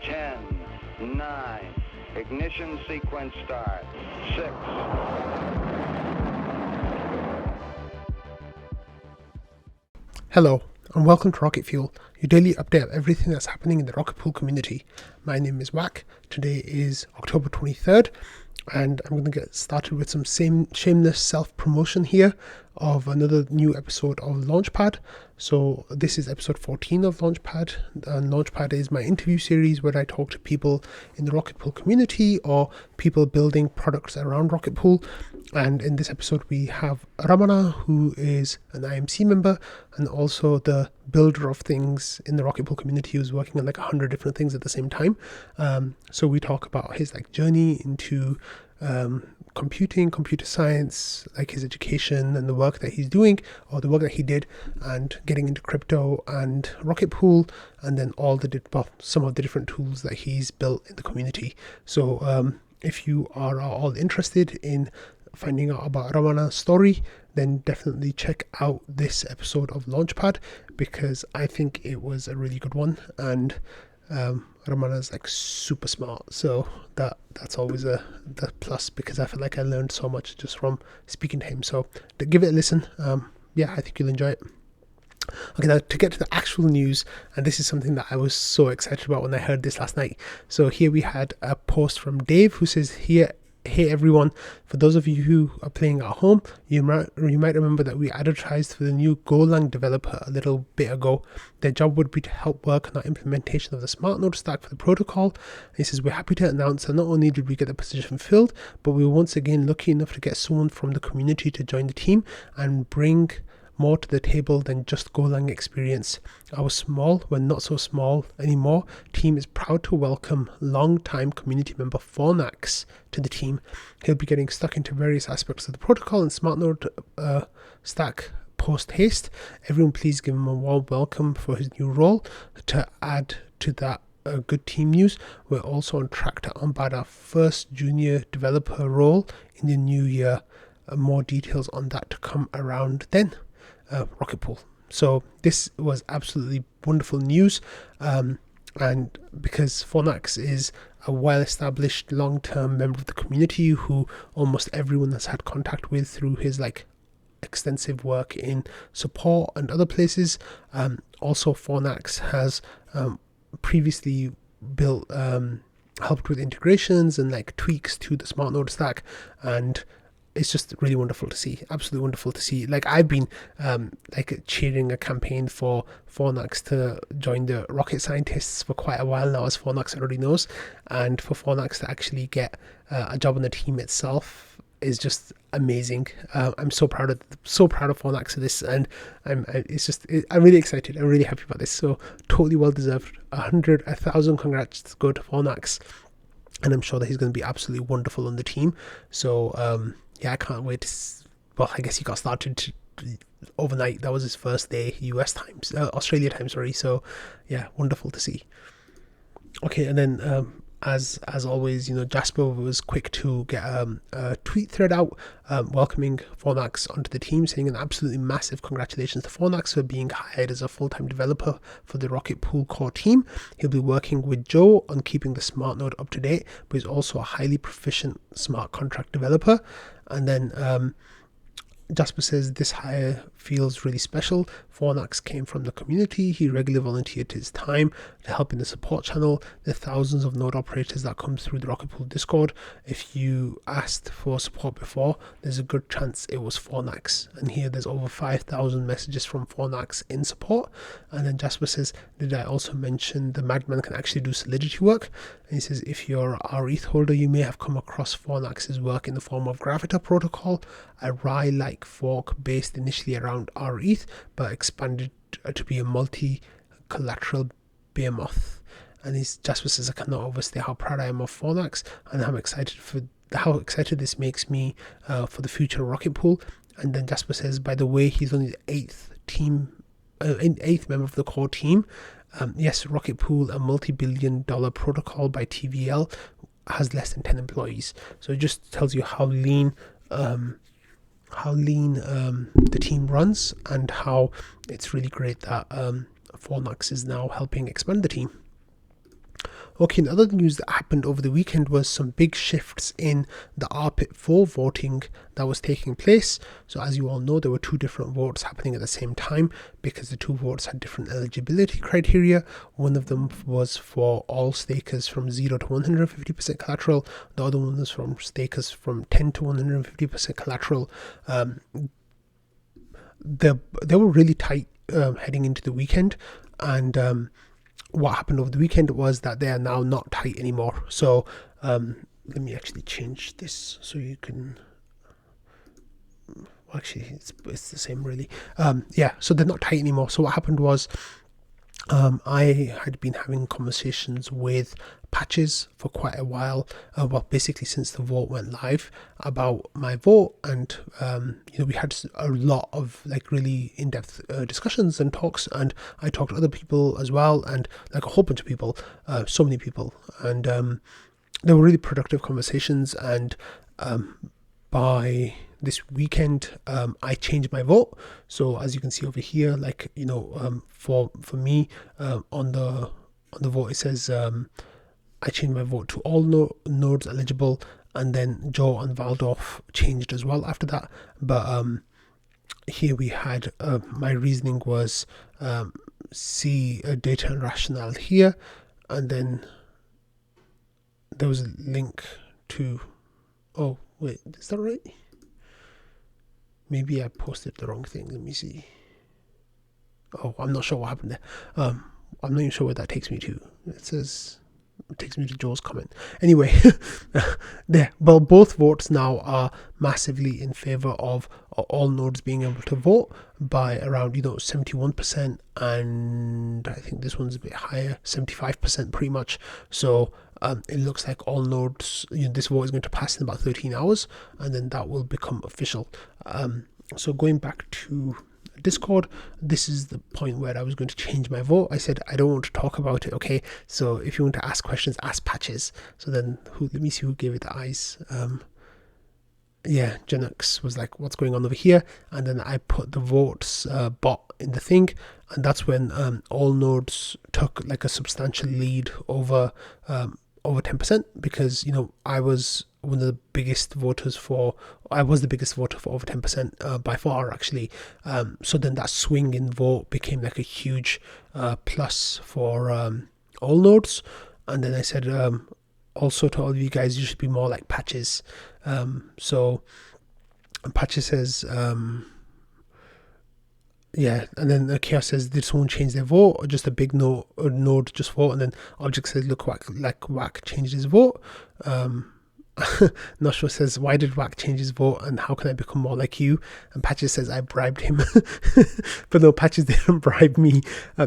10, 9, ignition sequence start, 6. Hello, and welcome to Rocket Fuel, your daily update of everything that's happening in the Rocket Pool community. My name is Wack. Today is October 23rd, and I'm going to get started with some shameless self-promotion here of another new episode of Launchpad. So this is episode 14 of Launchpad, and Launchpad is my interview series where I talk to people in the Rocket Pool community or people building products around Rocket Pool. And in this episode we have Ramana, who is an IMC member and also the builder of things in the Rocket Pool community, who's working on like 100 different things at the same time. So we talk about his journey into computer science, like his education and the work that he's doing, or the work that he did, and getting into crypto and Rocket Pool, and then some of the different tools that he's built in the community. So if you are all interested in finding out about Ramana's story, then definitely check out this episode of Launchpad, because I think it was a really good one, and Ramana's super smart, so that's always the plus, because I feel like I learned so much just from speaking to him. So give it a listen. I think you'll enjoy it. Okay, now to get to the actual news, and this is something that I was so excited about when I heard this last night. So here we had a post from Dave who says, Hey everyone, for those of you who are playing at home, you might remember that we advertised for the new Golang developer a little bit ago. Their job would be to help work on our implementation of the smart node stack for the protocol. And he says, we're happy to announce that not only did we get the position filled, but we were once again lucky enough to get someone from the community to join the team and bring more to the table than just Golang experience. Our small, when not so small anymore, team is proud to welcome long-time community member Fornax to the team. He'll be getting stuck into various aspects of the protocol and smart node stack post haste. Everyone please give him a warm welcome for his new role. To add to that good team news, we're also on track to onboard our first junior developer role in the new year. More details on that to come around then. Rocket Pool. So this was absolutely wonderful news, and because Fornax is a well-established long-term member of the community who almost everyone has had contact with through his extensive work in support and other places. Also Fornax has previously built helped with integrations and tweaks to the smart node stack, and it's just really wonderful to see, absolutely wonderful to see. I've been cheering a campaign for Fornax to join the rocket scientists for quite a while now, as Fornax already knows, and for Fornax to actually get a job on the team itself is just amazing. I'm so proud of Fornax for this, and I'm really excited. I'm really happy about this. So totally well deserved. 1,000 congrats go to Fornax, and I'm sure that he's going to be absolutely wonderful on the team. So I can't wait to I guess he got started overnight. That was his first day, Australia time, sorry. So yeah, wonderful to see. Okay, and then as always, Jasper was quick to get a tweet thread out welcoming Fornax onto the team, saying an absolutely massive congratulations to Fornax for being hired as a full-time developer for the Rocket Pool core team. He'll be working with Joe on keeping the smart node up to date, but he's also a highly proficient smart contract developer. And then Jasper says this hire feels really special. Fornax came from the community. He regularly volunteered his time to help in the support channel. The thousands of node operators that come through the Rocket Pool Discord. If you asked for support before, there's a good chance it was Fornax. And here there's over 5,000 messages from Fornax in support. And then Jasper says, did I also mention the Madman can actually do Solidity work? And he says, if you're a rETH holder, you may have come across Fornax's work in the form of Gravita protocol, a RAI-like fork based initially around rETH, but expanded to be a multi-collateral behemoth. And Jasper says, I cannot overstate how proud I am of Fornax, and I'm excited for how excited this makes me for the future of Rocket Pool. And then Jasper says, by the way, he's only the eighth member of the core team. Yes, Rocket Pool, a multi-billion-dollar protocol by TVL, has less than 10 employees. So it just tells you how lean the team runs, and how it's really great that Fornax is now helping expand the team. Okay, the other news that happened over the weekend was some big shifts in the RPIP 4 voting that was taking place. So as you all know, there were two different votes happening at the same time because the two votes had different eligibility criteria. One of them was for all stakers from 0 to 150% collateral. The other one was from stakers from 10 to 150% collateral. They were really tight heading into the weekend, and what happened over the weekend was that they are now not tight anymore. So let me actually change this so you can, actually it's the same really. So they're not tight anymore. So what happened was I had been having conversations with Patches for quite a while, basically since the vote went live, about my vote, and we had a lot of like really in-depth discussions and talks, and I talked to other people as well, and like a whole bunch of people, so many people, and they were really productive conversations. And by this weekend, I changed my vote. So as you can see over here, like for me, on the vote it says I changed my vote to all nodes eligible, and then Joe and Waldorf changed as well after that. But here we had my reasoning was see data and rationale here, and then there was a link to, oh wait, is that right? Maybe I posted the wrong thing. Let me see. Oh, I'm not sure what happened there. I'm not even sure where that takes me to. It takes me to Joe's comment. Anyway, there. Well, both votes now are massively in favor of all nodes being able to vote by around 71%, and I think this one's a bit higher, 75% pretty much. So it looks like all nodes, this vote is going to pass in about 13 hours, and then that will become official. So going back to Discord, this is the point where I was going to change my vote. I said I don't want to talk about it. Okay, so if you want to ask questions, ask Patches. So then let me see who gave it the eyes. Genux was like, what's going on over here? And then I put the votes bot in the thing, and that's when all nodes took like a substantial lead over 10%, because I was one of the biggest voters I was the biggest voter for over 10% by far actually. So then that swing in vote became like a huge plus for all nodes. And then I said also to all of you guys, you should be more like Patches. So Patches says and then Chaos says, did someone change their vote, or just a big node just vote? And then Object says, look, Wack changed his vote. Not sure says, why did Wack change his vote, and how can I become more like you? And Patches says, I bribed him. But no, Patches didn't bribe me.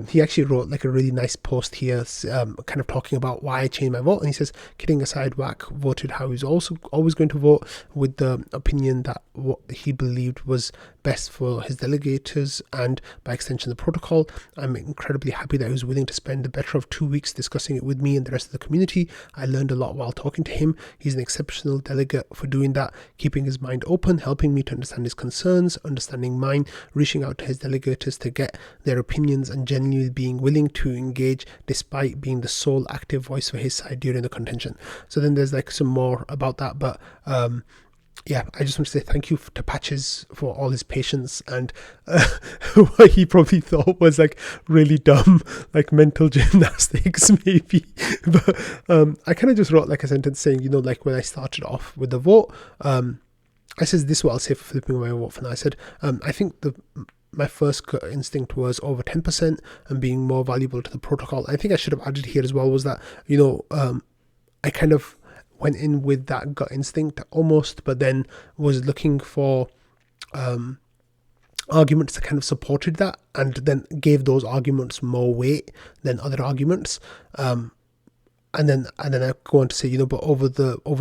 He actually wrote like a really nice post here, kind of talking about why I changed my vote. And he says, kidding aside, Wack voted how he's also always going to vote, with the opinion that what he believed was best for his delegators and by extension the protocol. I'm incredibly happy that he was willing to spend the better of 2 weeks discussing it with me and the rest of the community. I learned a lot while talking to him. He's an exceptional delegate for doing that, keeping his mind open, helping me to understand his concerns, understanding mine, reaching out to his delegators to get their opinions, and genuinely being willing to engage despite being the sole active voice for his side during the contention. So then there's like some more about that, but I just want to say thank you to Patches for all his patience and what he probably thought was like really dumb, like mental gymnastics maybe. But I kind of just wrote like a sentence saying, like when I started off with the vote, I said, this is what I'll say for flipping my vote for now. I said, I think my first gut instinct was over 10% and being more valuable to the protocol. I think I should have added here as well was that, I kind of went in with that gut instinct almost, but then was looking for arguments that kind of supported that, and then gave those arguments more weight than other arguments. And then I go on to say, but over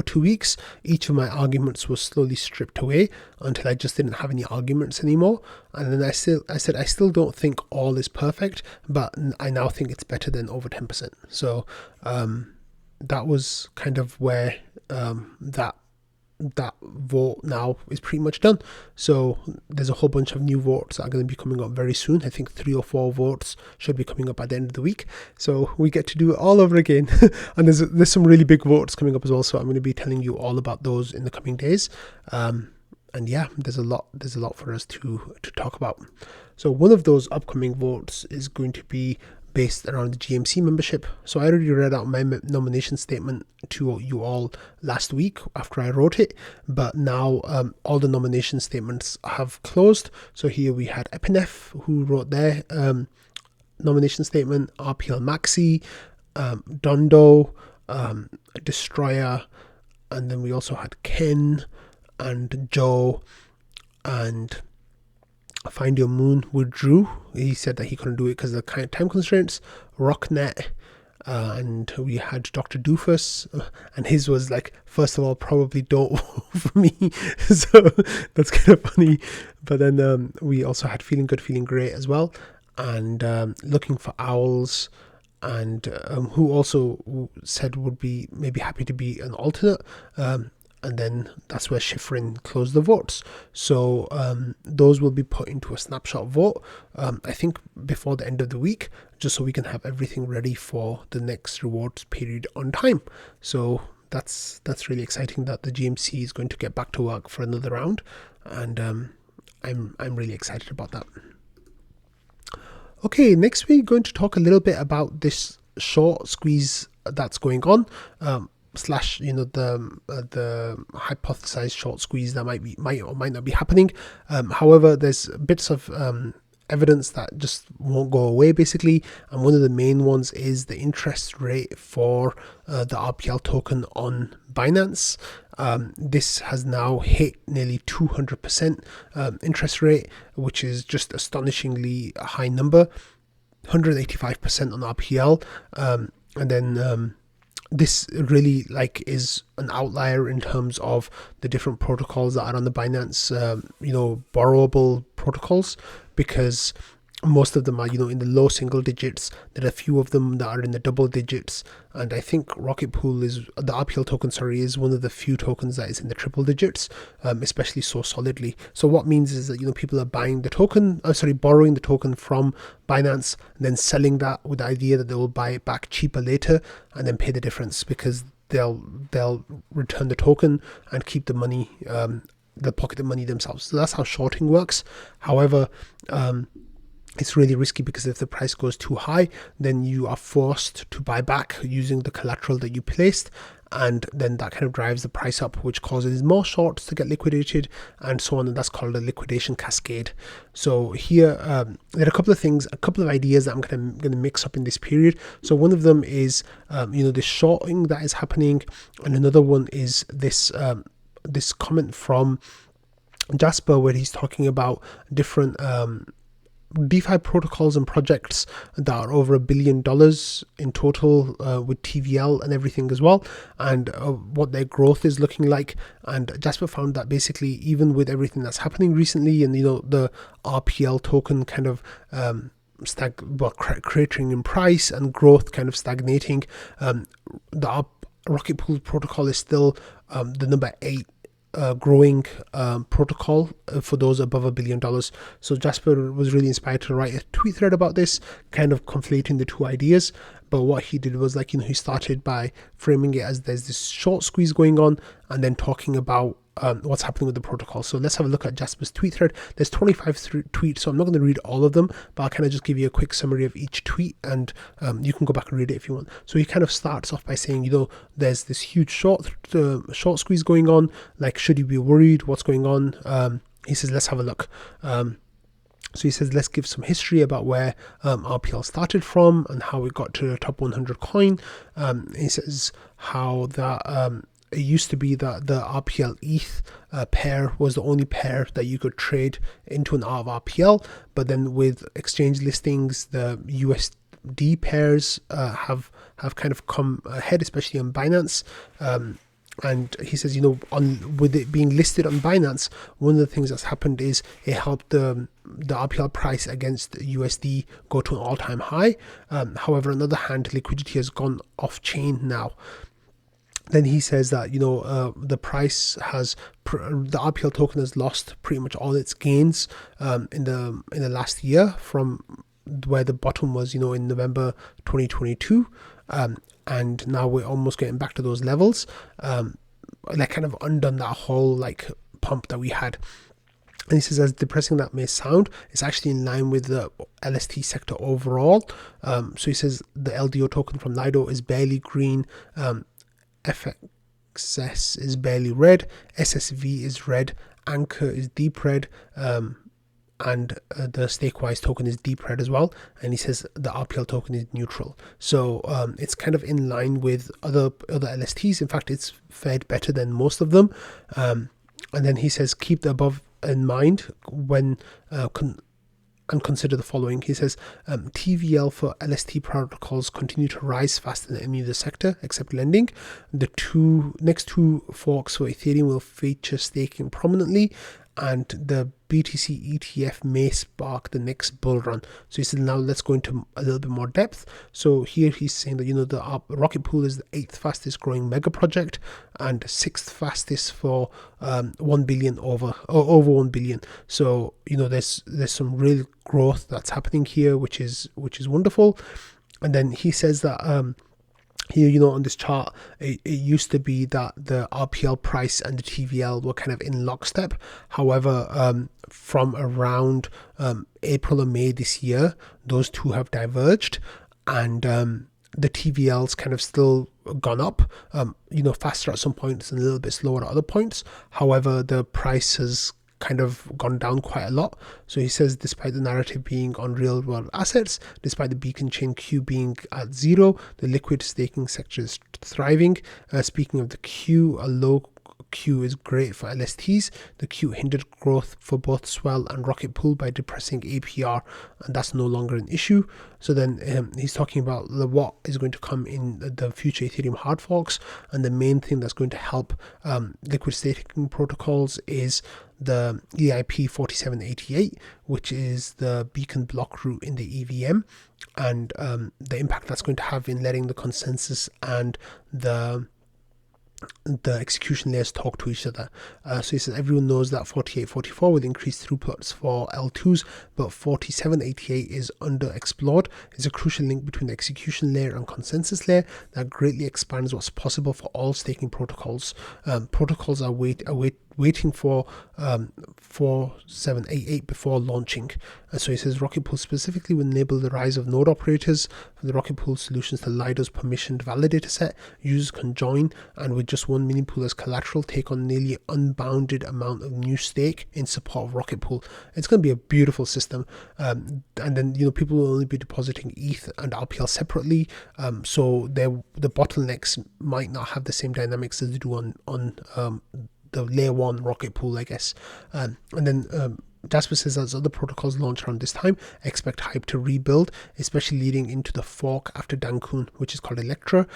2 weeks, each of my arguments was slowly stripped away until I just didn't have any arguments anymore. And then I said I still don't think all is perfect, but I now think it's better than over 10%. So that was kind of where that that vote now is pretty much done. So there's a whole bunch of new votes that are going to be coming up very soon. I think 3 or 4 votes should be coming up by the end of the week. So we get to do it all over again. And there's some really big votes coming up as well. So I'm going to be telling you all about those in the coming days. And yeah, there's a lot for us to talk about. So one of those upcoming votes is going to be based around the GMC membership. So I already read out my nomination statement to you all last week after I wrote it, but now all the nomination statements have closed. So here we had Epinef, who wrote their nomination statement, RPL Maxi, Dondo, Destroyer, and then we also had Ken and Joe, and Find Your Moon withdrew. He said that he couldn't do it because of the time constraints. Rocknet, and we had Dr. Doofus, and his was like, first of all, probably don't vote for me. So that's kind of funny. But then we also had Feeling Good, Feeling Great as well, and Looking for Owls, and who also said would be maybe happy to be an alternate. And then that's where Schifrin closed the votes. So those will be put into a snapshot vote, I think before the end of the week, just so we can have everything ready for the next rewards period on time. So that's really exciting that the GMC is going to get back to work for another round, and I'm really excited about that. Okay, next we're going to talk a little bit about this short squeeze that's going on. Slash, the hypothesized short squeeze that might or might not be happening. However, there's bits of evidence that just won't go away, basically, and one of the main ones is the interest rate for the RPL token on Binance. This has now hit nearly 200% interest rate, which is just astonishingly a high number. 185% on RPL, and then this really is an outlier in terms of the different protocols that are on the Binance, borrowable protocols, because most of them are, in the low single digits. There are a few of them that are in the double digits, and I think Rocket Pool the RPL token, is one of the few tokens that is in the triple digits, especially so solidly. So what means is that, people are buying the token, borrowing the token from Binance, and then selling that with the idea that they will buy it back cheaper later and then pay the difference, because they'll return the token and keep the money, they'll pocket the money themselves. So that's how shorting works. However, it's really risky, because if the price goes too high, then you are forced to buy back using the collateral that you placed, and then that kind of drives the price up, which causes more shorts to get liquidated and so on, and that's called a liquidation cascade. So here there are a couple of ideas that I'm going to mix up in this period. So one of them is this shorting that is happening, and another one is this comment from Jasper, where he's talking about different DeFi protocols and projects that are over $1 billion in total, with TVL and everything as well, and what their growth is looking like. And Jasper found that basically, even with everything that's happening recently, and the RPL token kind of cratering in price and growth kind of stagnating, the Rocket Pool protocol is still the number 8 growing protocol for those above $1 billion. So Jasper was really inspired to write a tweet thread about this, kind of conflating the two ideas. But what he did was he started by framing it as there's this short squeeze going on, and then talking about what's happening with the protocol. So let's have a look at Jasper's tweet thread. There's 25 tweets, so I'm not going to read all of them, but I'll kind of just give you a quick summary of each tweet, and you can go back and read it if you want. So he kind of starts off by saying, there's this huge short squeeze going on. Should you be worried? What's going on? He says, let's have a look. So he says, let's give some history about where RPL started from and how it got to the top 100 coin. He says how that it used to be that the RPL ETH pair was the only pair that you could trade into and out of RPL. But then with exchange listings, the USD pairs have kind of come ahead, especially on Binance. And he says, with it being listed on Binance, one of the things that's happened is it helped the RPL price against USD go to an all-time high. However, on the other hand, liquidity has gone off-chain now. Then he says that the price has the RPL token has lost pretty much all its gains in the last year from where the bottom was in November 2022, and now we're almost getting back to those levels. Like kind of undone that whole like pump that we had. And he says, as depressing that may sound, it's actually in line with the LST sector overall. So he says the LDO token from Lido is barely green, FXS is barely red, SSV is red, Anchor is deep red, and the Stakewise token is deep red as well. And he says the RPL token is neutral. So it's kind of in line with other LSTs. In fact, it's fared better than most of them. And then he says, keep the above in mind when and consider the following. He says TVL for LST protocols continue to rise faster than any other sector except lending. The next two forks for Ethereum will feature staking prominently, and the BTC ETF may spark the next bull run. So he said, now let's go into a little bit more depth. So here he's saying that the Rocket Pool is the 8th fastest growing mega project and 6th fastest for 1 billion over 1 billion. So there's some real growth that's happening here, which is wonderful. And then he says that here, on this chart, it used to be that the RPL price and the TVL were kind of in lockstep. However, from around April or May this year, those two have diverged, and the TVL's kind of still gone up, faster at some points and a little bit slower at other points. However, the price has kind of gone down quite a lot. So he says, despite the narrative being on real world assets, despite the beacon chain queue being at zero, the liquid staking sector is thriving. Speaking of the queue, a low queue is great for LSTs. The queue hindered growth for both Swell and Rocket Pool by depressing APR, and that's no longer an issue. So then he's talking about what is going to come in the future Ethereum hard forks, and the main thing that's going to help liquid staking protocols is the EIP 4788, which is the beacon block route in the EVM, and the impact that's going to have in letting the consensus and the execution layers talk to each other. So he says everyone knows that 4844 will increase throughputs for L2s, but 4788 is underexplored. It's a crucial link between the execution layer and consensus layer that greatly expands what's possible for all staking protocols. Protocols are waiting for 4788 before launching. So he says Rocket Pool specifically will enable the rise of node operators. For the Rocket Pool solutions to Lido's permissioned validator set, users can join and with just one mini pool as collateral take on nearly unbounded amount of new stake in support of Rocket Pool. It's going to be a beautiful system, and then people will only be depositing ETH and RPL separately, so the bottlenecks might not have the same dynamics as they do on the layer 1 Rocket Pool, I guess. And then Jasper says, as other protocols launch around this time, expect hype to rebuild, especially leading into the fork after Dankun, which is called Electra.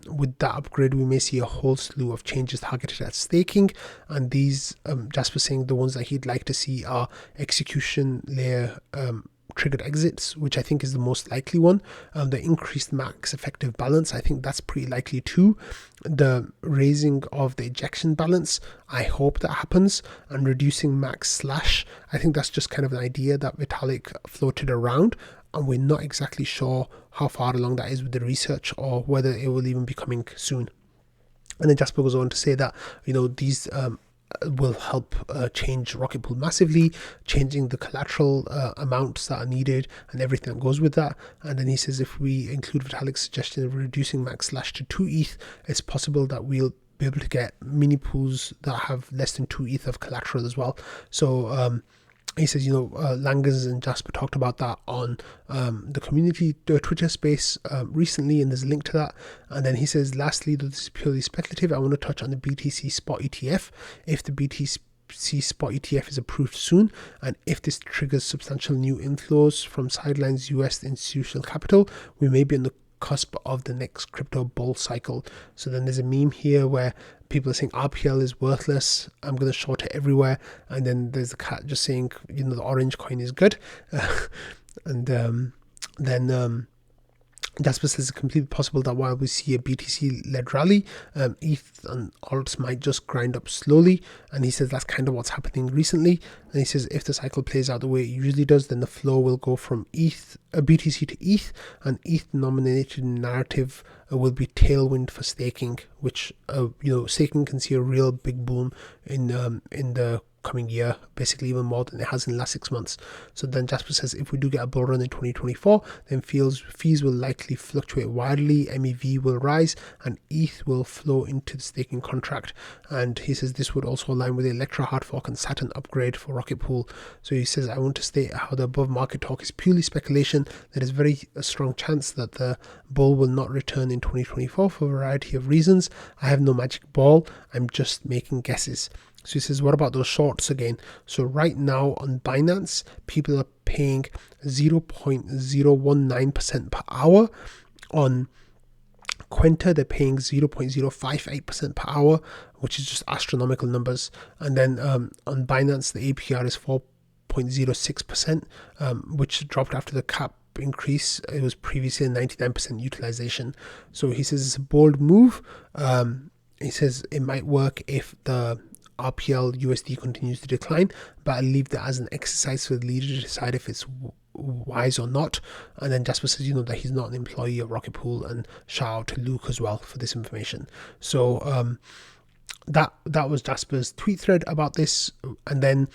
With that upgrade, we may see a whole slew of changes targeted at staking, and these, Jasper saying, the ones that he'd like to see are execution layer triggered exits, which I think is the most likely one. The increased max effective balance, I think that's pretty likely too. The raising of the ejection balance, I hope that happens, and reducing max slash, I think that's just kind of an idea that Vitalik floated around, and we're not exactly sure how far along that is with the research or whether it will even be coming soon. And then Jasper goes on to say that these will help change Rocket Pool massively, changing the collateral amounts that are needed and everything that goes with that. And then he says if we include Vitalik's suggestion of reducing max slash to 2 ETH, it's possible that we'll be able to get mini pools that have less than 2 ETH of collateral as well. So he says, Langas and Jasper talked about that on the community Twitter space recently, and there's a link to that. And then he says, lastly, though this is purely speculative, I want to touch on the BTC spot ETF. If the BTC spot ETF is approved soon, and if this triggers substantial new inflows from sidelines US institutional capital, we may be on the cusp of the next crypto bull cycle. So then there's a meme here where people are saying RPL is worthless, I'm going to short it everywhere, and then there's the cat just saying the orange coin is good. And then Jasper says it's completely possible that while we see a BTC-led rally, ETH and alts might just grind up slowly, and he says that's kind of what's happening recently. And he says if the cycle plays out the way it usually does, then the flow will go from BTC to ETH, and ETH-nominated narrative will be tailwind for staking, which staking can see a real big boom in the coming year, basically even more than it has in the last 6 months. So then Jasper says if we do get a bull run in 2024, then fees will likely fluctuate wildly, MEV will rise, and ETH will flow into the staking contract. And he says this would also align with the Electra hard fork and Saturn upgrade for Rocket Pool. So he says, I want to state how the above market talk is purely speculation. There is a strong chance that the bull will not return in 2024 for a variety of reasons. I have no magic ball, I'm just making guesses. So he says, what about those shorts again? So right now on Binance, people are paying 0.019% per hour. On Quenta, they're paying 0.058% per hour, which is just astronomical numbers. And then on Binance, the APR is 4.06%, which dropped after the cap increase. It was previously 99% utilization. So he says it's a bold move. He says it might work if the RPL USD continues to decline, but I'll leave that as an exercise for the leader to decide if it's wise or not. And then Jasper says, that he's not an employee of Rocket Pool, and shout out to Luke as well for this information. So that was Jasper's tweet thread about this. And then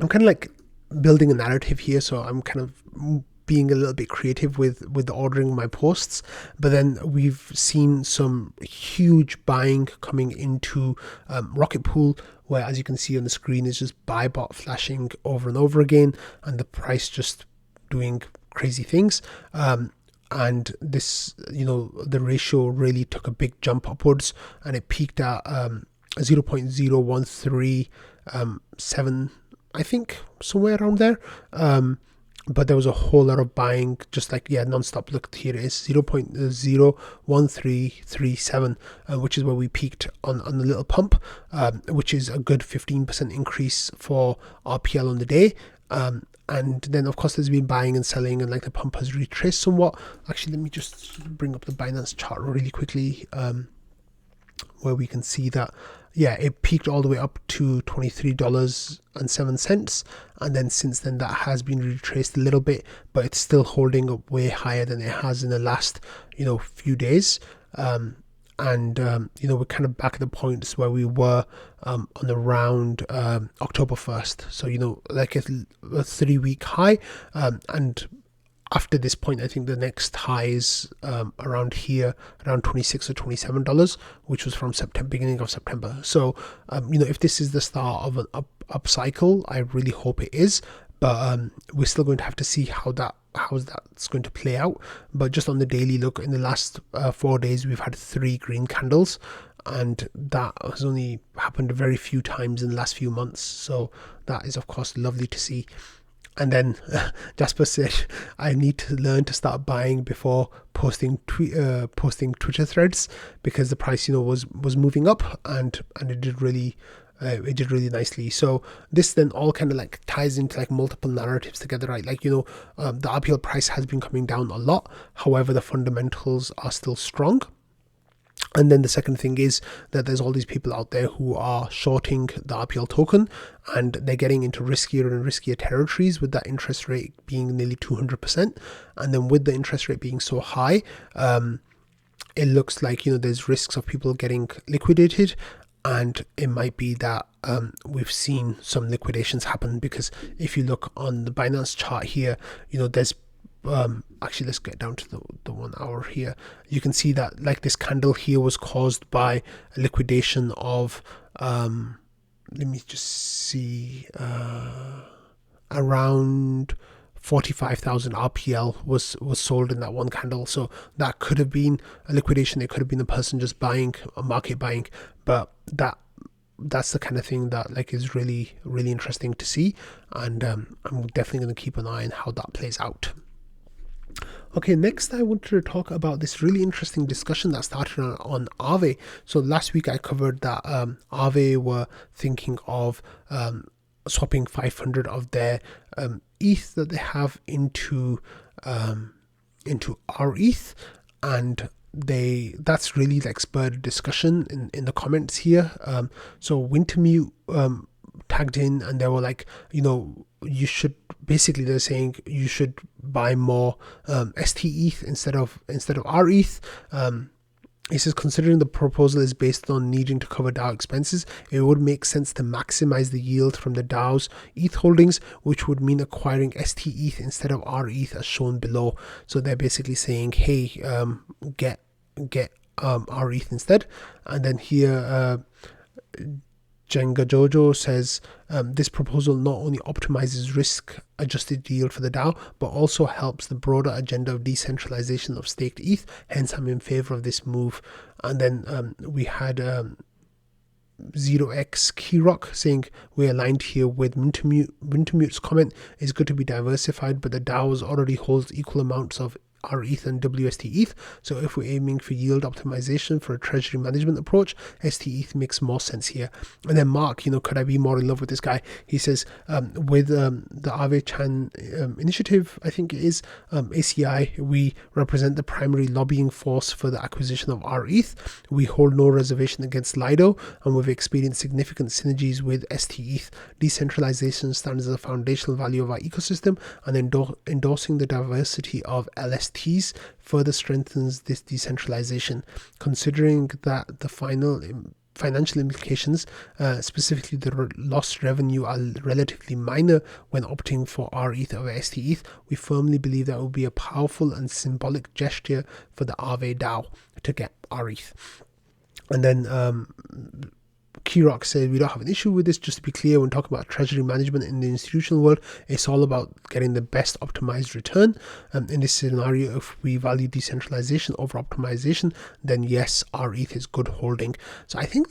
I'm kind of like building a narrative here, so I'm kind of being a little bit creative with the ordering my posts. But then we've seen some huge buying coming into Rocket Pool, where, as you can see on the screen, is just buy bot flashing over and over again, and the price just doing crazy things. And this, the ratio really took a big jump upwards, and it peaked at 0.0137, I think, somewhere around there. But there was a whole lot of buying, just like, non-stop. Look, here it is, 0.01337, which is where we peaked on the little pump, which is a good 15% increase for RPL on the day. And then, of course, there's been buying and selling, and like the pump has retraced somewhat. Actually, let me just bring up the Binance chart really quickly, where we can see that, it peaked all the way up to $23.07, and then since then that has been retraced a little bit, but it's still holding up way higher than it has in the last few days. We're kind of back at the points where we were on around October 1st, so like a 3-week high, and after this point, I think the next high is around here, around $26 or $27, which was from beginning of September. So, if this is the start of an up cycle, I really hope it is. But we're still going to have to see how that's going to play out. But just on the daily look, in the last 4 days, we've had 3 green candles, and that has only happened very few times in the last few months. So that is, of course, lovely to see. And then Jasper said, I need to learn to start buying before posting Twitter threads, because the price, was moving up, and it did really nicely. So this then all kind of like ties into like multiple narratives together, right? Like, the RPL price has been coming down a lot. However, the fundamentals are still strong. And then the second thing is that there's all these people out there who are shorting the RPL token, and they're getting into riskier and riskier territories with that interest rate being nearly 200%. And then with the interest rate being so high, it looks like, there's risks of people getting liquidated. And it might be that we've seen some liquidations happen, because if you look on the Binance chart here, there's actually, let's get down to the 1 hour here. You can see that like this candle here was caused by a liquidation of let me just see, around 45,000 RPL was sold in that one candle. So that could have been a liquidation. It could have been a person just buying, a market buying, but that's the kind of thing that like is really, really interesting to see. And I'm definitely going to keep an eye on how that plays out. Okay, next I wanted to talk about this really interesting discussion that started on Aave. So last week I covered that Aave were thinking of swapping 500 of their ETH that they have into rETH, and that's really like spurred discussion in the comments here. So Wintermute tagged in, and they were like, you should, basically they're saying you should buy more STETH instead of rETH. He says, considering the proposal is based on needing to cover DAO expenses, it would make sense to maximize the yield from the DAO's ETH holdings, which would mean acquiring STETH instead of rETH as shown below. So they're basically saying, hey, get rETH instead. And then here, Jenga Jojo says, this proposal not only optimizes risk-adjusted yield for the DAO, but also helps the broader agenda of decentralization of staked ETH. Hence, I'm in favor of this move. And then we had 0x Keyrock saying, we're aligned here with Wintermute's comment. It's good to be diversified, but the DAOs already holds equal amounts of rETH and WSTETH. So if we're aiming for yield optimization for a treasury management approach, STETH makes more sense here. And then Mark, could I be more in love with this guy? He says, with the Aave Chan initiative, I think it is, ACI, we represent the primary lobbying force for the acquisition of rETH. We hold no reservation against Lido, and we've experienced significant synergies with STETH. Decentralization stands as a foundational value of our ecosystem, and endorsing the diversity of LSTs further strengthens this decentralization. Considering that the financial implications, specifically the lost revenue, are relatively minor when opting for rETH over STETH, we firmly believe that will be a powerful and symbolic gesture for the Aave DAO to get rETH. And then Keyrock said, we don't have an issue with this. Just to be clear, when talking about treasury management in the institutional world, it's all about getting the best optimized return. In this scenario, if we value decentralization over optimization, then yes, rETH is good holding. So I think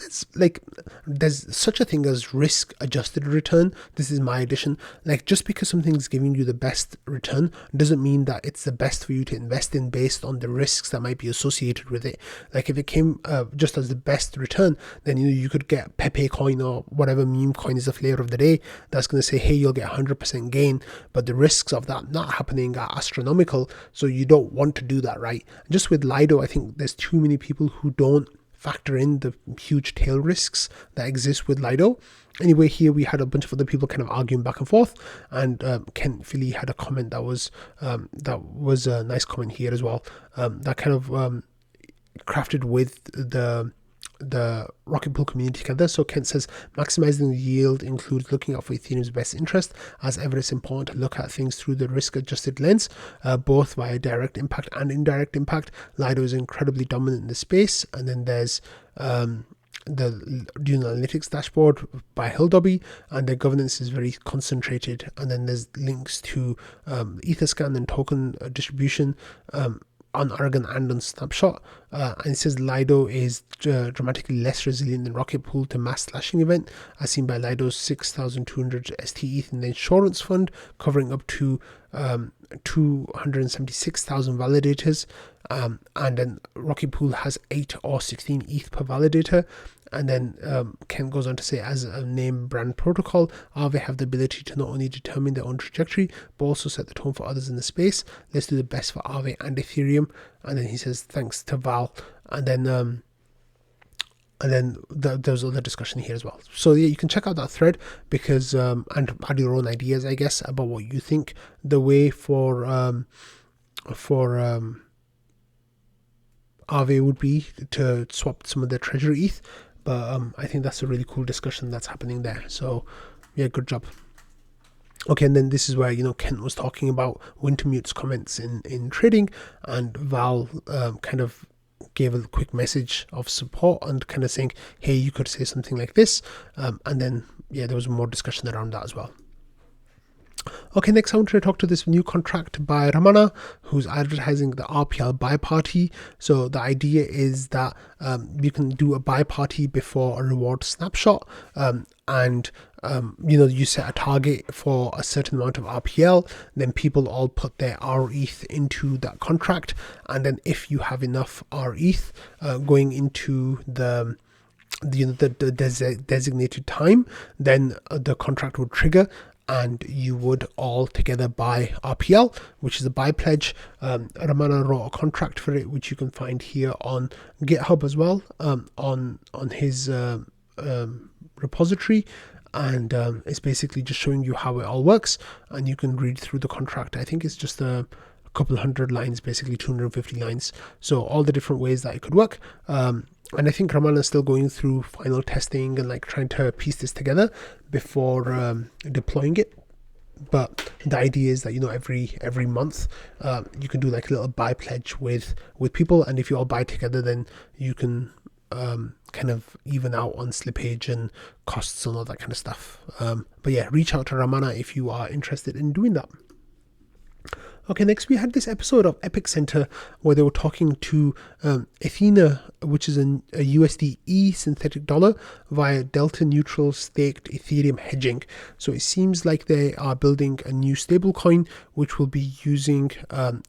there's such a thing as risk adjusted return. This is my addition. Just because something's giving you the best return doesn't mean that it's the best for you to invest in based on the risks that might be associated with it. If it came just as the best return, then you could get Pepe coin or whatever meme coin is the flavor of the day that's going to say, hey, you'll get 100% gain, but the risks of that not happening are astronomical, so you don't want to do that, right? Just with Lido, I think there's too many people who don't factor in the huge tail risks that exist with Lido. Anyway, here we had a bunch of other people kind of arguing back and forth, and Kent Philly had a comment that was a nice comment here as well, that kind of crafted with the Rocket Pool community together. So Kent says, maximizing the yield includes looking out for Ethereum's best interest. As ever, it's important to look at things through the risk-adjusted lens, both via direct impact and indirect impact. Lido is incredibly dominant in the space. And then there's the Dune Analytics dashboard by Hildobby, and their governance is very concentrated. And then there's links to Etherscan and token distribution on Aragon and on Snapshot, and it says Lido is dramatically less resilient than Rocket Pool to mass slashing event, as seen by Lido's 6,200 STETH in the insurance fund, covering up to 276,000 validators, and then Rocket Pool has 8 or 16 ETH per validator. And then Ken goes on to say, as a name brand protocol, Aave have the ability to not only determine their own trajectory, but also set the tone for others in the space. Let's do the best for Aave and Ethereum. And then he says, thanks to Val. And then there's other discussion here as well. So yeah, you can check out that thread because and add your own ideas, I guess, about what you think the way for Aave would be to swap some of their treasury ETH. But I think that's a really cool discussion that's happening there. So yeah, good job. Okay, and then this is where Kent was talking about Wintermute's comments in trading, and Val kind of gave a quick message of support and kind of saying, hey, you could say something like this, and then there was more discussion around that as well. Okay, next I want to talk to this new contract by Ramana, who's advertising the RPL buy party. So the idea is that you can do a buy party before a reward snapshot, and you set a target for a certain amount of RPL, then people all put their rETH into that contract, and then if you have enough rETH going into the designated time, then the contract would trigger. and you would all together buy RPL, which is a buy pledge. Ramana wrote a contract for it, which you can find here on GitHub as well, on his repository, and it's basically just showing you how it all works, and you can read through the contract. I think it's just a couple hundred lines, basically 250 lines, so all the different ways that it could work. And I think Ramana is still going through final testing and like trying to piece this together before deploying it. But the idea is that, you know, every month you can do like a little buy pledge with people, and if you all buy together, then you can kind of even out on slippage and costs and all that kind of stuff. But yeah, reach out to Ramana if you are interested in doing that. Okay, next we had this episode of Epic Center where they were talking to Athena, which is a USDE synthetic dollar, via delta neutral staked Ethereum hedging. So it seems like they are building a new stablecoin which will be using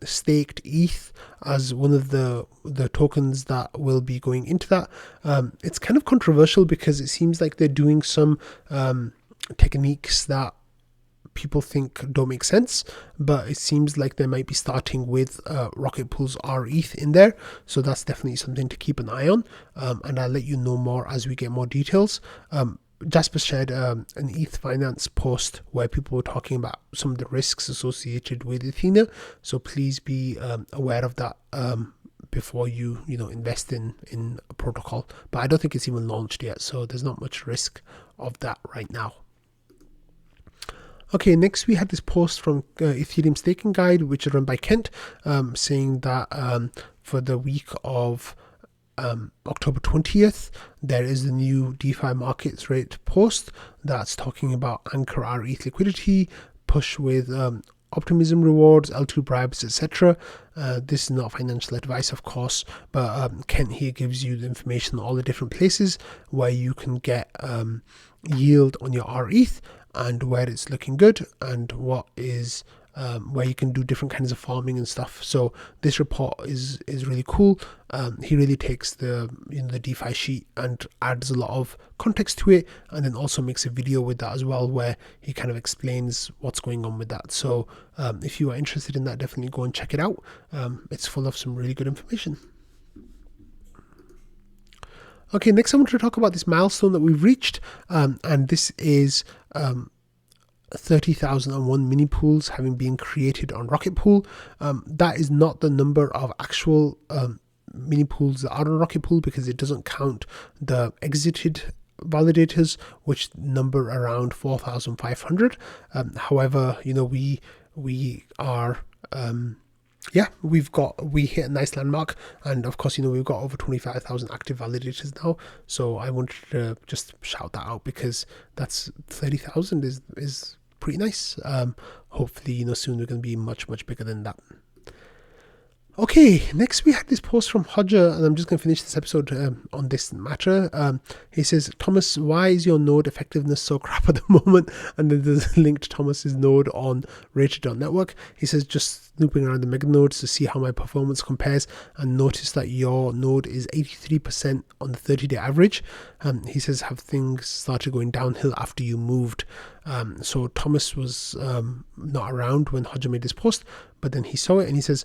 staked ETH as one of the tokens that will be going into that. It's kind of controversial because it seems like they're doing some techniques that people think don't make sense, but it seems like they might be starting with Rocket Pool's rETH in there, so that's definitely something to keep an eye on, and I'll let you know more as we get more details. Jasper shared an ETH Finance post where people were talking about some of the risks associated with Athena, so please be aware of that before you invest in a protocol. But I don't think it's even launched yet, so there's not much risk of that right now. Okay, next we had this post from Ethereum Staking Guide, which is run by Kent, saying that for the week of October 20th, there is a new DeFi markets rate post that's talking about Anchor rETH liquidity, push with optimism rewards, L2 bribes, etc. This is not financial advice, of course, but Kent here gives you the information on all the different places where you can get yield on your rETH, and where it's looking good, and what is where you can do different kinds of farming and stuff. So this report is really cool. He really takes the DeFi sheet and adds a lot of context to it, and then also makes a video with that as well, where he kind of explains what's going on with that. So if you are interested in that, definitely go and check it out. It's full of some really good information. Okay, next I want to talk about this milestone that we've reached, and this is 30,001 mini pools having been created on Rocket Pool. That is not the number of actual mini pools that are on Rocket Pool, because it doesn't count the exited validators, which number around 4,500. However, we are we hit a nice landmark, and of course we've got over 25,000 active validators now, so I wanted to just shout that out because that's 30,000 is pretty nice. Hopefully soon we're going to be much bigger than that. Okay, next we had this post from Hodger, and I'm just going to finish this episode on this matter. He says, Thomas, why is your node effectiveness so crap at the moment? And then there's a link to Thomas's node on Rated.network. He says, just snooping around the mega nodes to see how my performance compares, and notice that your node is 83% on the 30-day average. He says, have things started going downhill after you moved? So Thomas was not around when Hodger made this post, but then he saw it, and he says,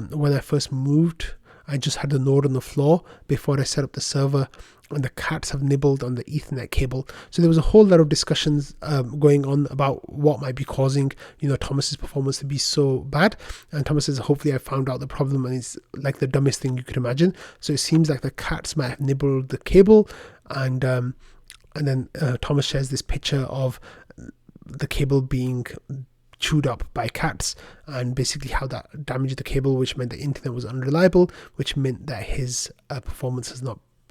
when I first moved, I just had the node on the floor before I set up the server, and the cats have nibbled on the Ethernet cable. So there was a whole lot of discussions going on about what might be causing Thomas's performance to be so bad. And Thomas says, hopefully I found out the problem, and it's like the dumbest thing you could imagine. So it seems like the cats might have nibbled the cable, and then Thomas shares this picture of the cable being chewed up by cats, and basically how that damaged the cable, which meant the internet was unreliable, which meant that his performance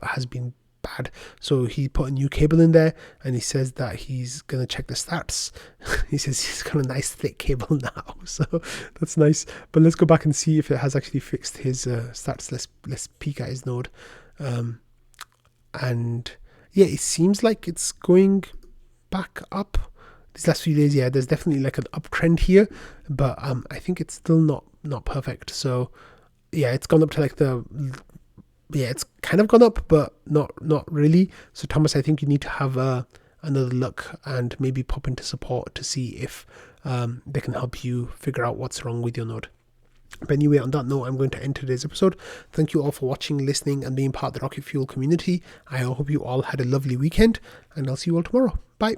has been bad. So he put a new cable in there, and he says that he's gonna check the stats. He says he's got a nice thick cable now, so that's nice. But let's go back and see if it has actually fixed his stats. Let's peek at his node, and yeah, it seems like it's going back up these last few days. Yeah, there's definitely like an uptrend here, but I think it's still not perfect. So yeah, it's gone up to like it's kind of gone up, but not really. So Thomas, I think you need to have a another look and maybe pop into support to see if they can help you figure out what's wrong with your node. But anyway, on that note, I'm going to end today's episode. Thank you all for watching, listening, and being part of the Rocket Fuel community. I hope you all had a lovely weekend, and I'll see you all tomorrow. Bye.